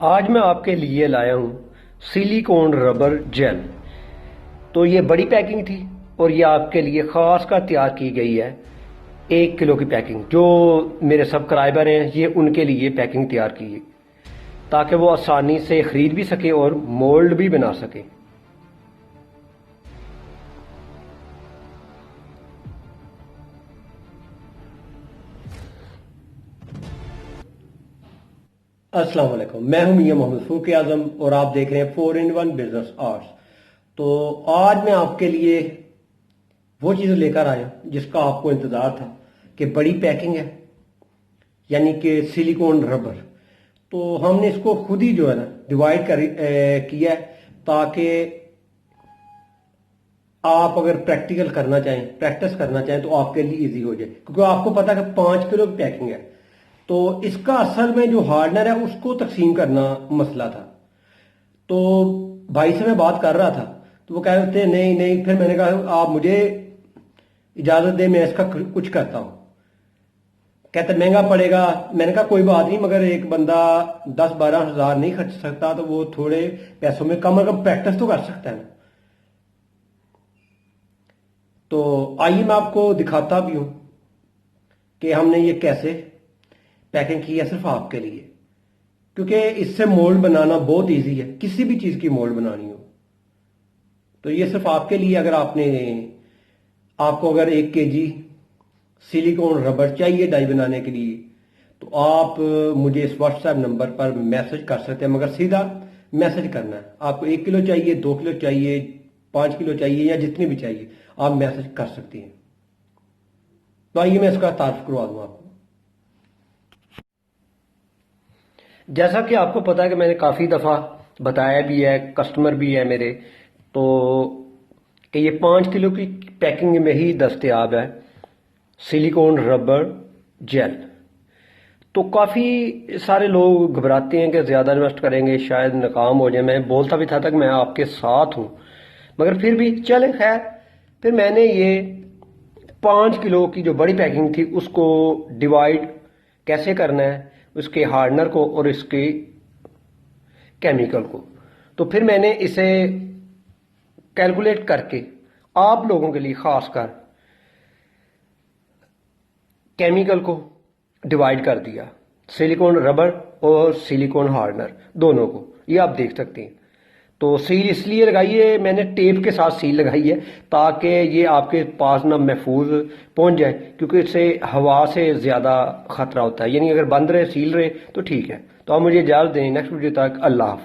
آج میں آپ کے لیے لایا ہوں سیلیکون ربر جیل۔ تو یہ بڑی پیکنگ تھی اور یہ آپ کے لیے خاص کر تیار کی گئی ہے 1 کلو کی پیکنگ۔ جو میرے سبسکرائبر ہیں یہ ان کے لیے پیکنگ تیار کی ہے تاکہ وہ آسانی سے خرید بھی سکے اور مولڈ بھی بنا سکے۔ السلام علیکم، میں ہوں میاں محمد فاروق اعظم اور آپ دیکھ رہے ہیں 4-in-1 بزنس آرٹس۔ تو آج میں آپ کے لیے وہ چیز لے کر آیا جس کا آپ کو انتظار تھا کہ بڑی پیکنگ ہے، یعنی کہ سیلیکون ربر۔ تو ہم نے اس کو خود ہی جو ہے نا ڈیوائڈ کیا ہے تاکہ آپ اگر پریکٹیکل کرنا چاہیں، پریکٹس کرنا چاہیں تو آپ کے لیے ایزی ہو جائے، کیونکہ آپ کو پتا کہ 5 کلو کی پیکنگ ہے۔ تو اس کا اصل میں جو ہارڈنر ہے اس کو تقسیم کرنا مسئلہ تھا۔ تو بھائی سے میں بات کر رہا تھا تو وہ کہہ رہے تھے نہیں، پھر میں نے کہا آپ مجھے اجازت دیں میں اس کا کچھ کرتا ہوں۔ کہتے مہنگا پڑے گا۔ میں نے کہا کوئی بات نہیں، مگر ایک بندہ 10-12 ہزار نہیں خرچ سکتا تو وہ تھوڑے پیسوں میں کم از کم پریکٹس تو کر سکتا ہے نا۔ تو آئیے میں آپ کو دکھاتا بھی ہوں کہ ہم نے یہ کیسے پیکنگ کی ہے صرف آپ کے لیے، کیونکہ اس سے مولڈ بنانا بہت ایزی ہے، کسی بھی چیز کی مولڈ بنانی ہو تو یہ صرف آپ کے لیے۔ اگر آپ کو اگر 1 kg سیلیکون ربر چاہیے ڈائی بنانے کے لیے تو آپ مجھے اس واٹس ایپ نمبر پر میسج کر سکتے ہیں، مگر سیدھا میسج کرنا ہے۔ آپ کو 1 کلو چاہیے، 2 کلو چاہیے، 5 کلو چاہیے یا جتنی بھی چاہیے آپ میسج کر سکتے ہیں۔ تو آئیے میں اس کا تعارف کروا دوں آپ کو۔ جیسا کہ آپ کو پتا ہے کہ میں نے کافی دفعہ بتایا بھی ہے، کسٹمر بھی ہے میرے، تو کہ یہ 5 کلو کی پیکنگ میں ہی دستیاب ہے سیلیکون ربر جیل۔ تو کافی سارے لوگ گھبراتے ہیں کہ زیادہ انویسٹ کریں گے شاید ناکام ہو جائے۔ میں بولتا بھی تھا کہ میں آپ کے ساتھ ہوں، مگر پھر بھی چلے خیر۔ پھر میں نے یہ 5 کلو کی جو بڑی پیکنگ تھی اس کو ڈیوائڈ کیسے کرنا ہے، اس کے ہارڈنر کو اور اس کے کیمیکل کو، تو پھر میں نے اسے کیلکولیٹ کر کے آپ لوگوں کے لیے خاص کر کیمیکل کو ڈیوائڈ کر دیا، سیلیکون ربر اور سیلیکون ہارڈنر دونوں کو، یہ آپ دیکھ سکتے ہیں۔ تو سیل اس لیے لگائی ہے، میں نے ٹیپ کے ساتھ سیل لگائی ہے تاکہ یہ آپ کے پاس نہ محفوظ پہنچ جائے، کیونکہ اس سے ہوا سے زیادہ خطرہ ہوتا ہے، یعنی اگر بند رہے سیل رہے تو ٹھیک ہے۔ تو آپ مجھے اجازت دیں، نیکسٹ ویڈیو تک اللہ حافظ۔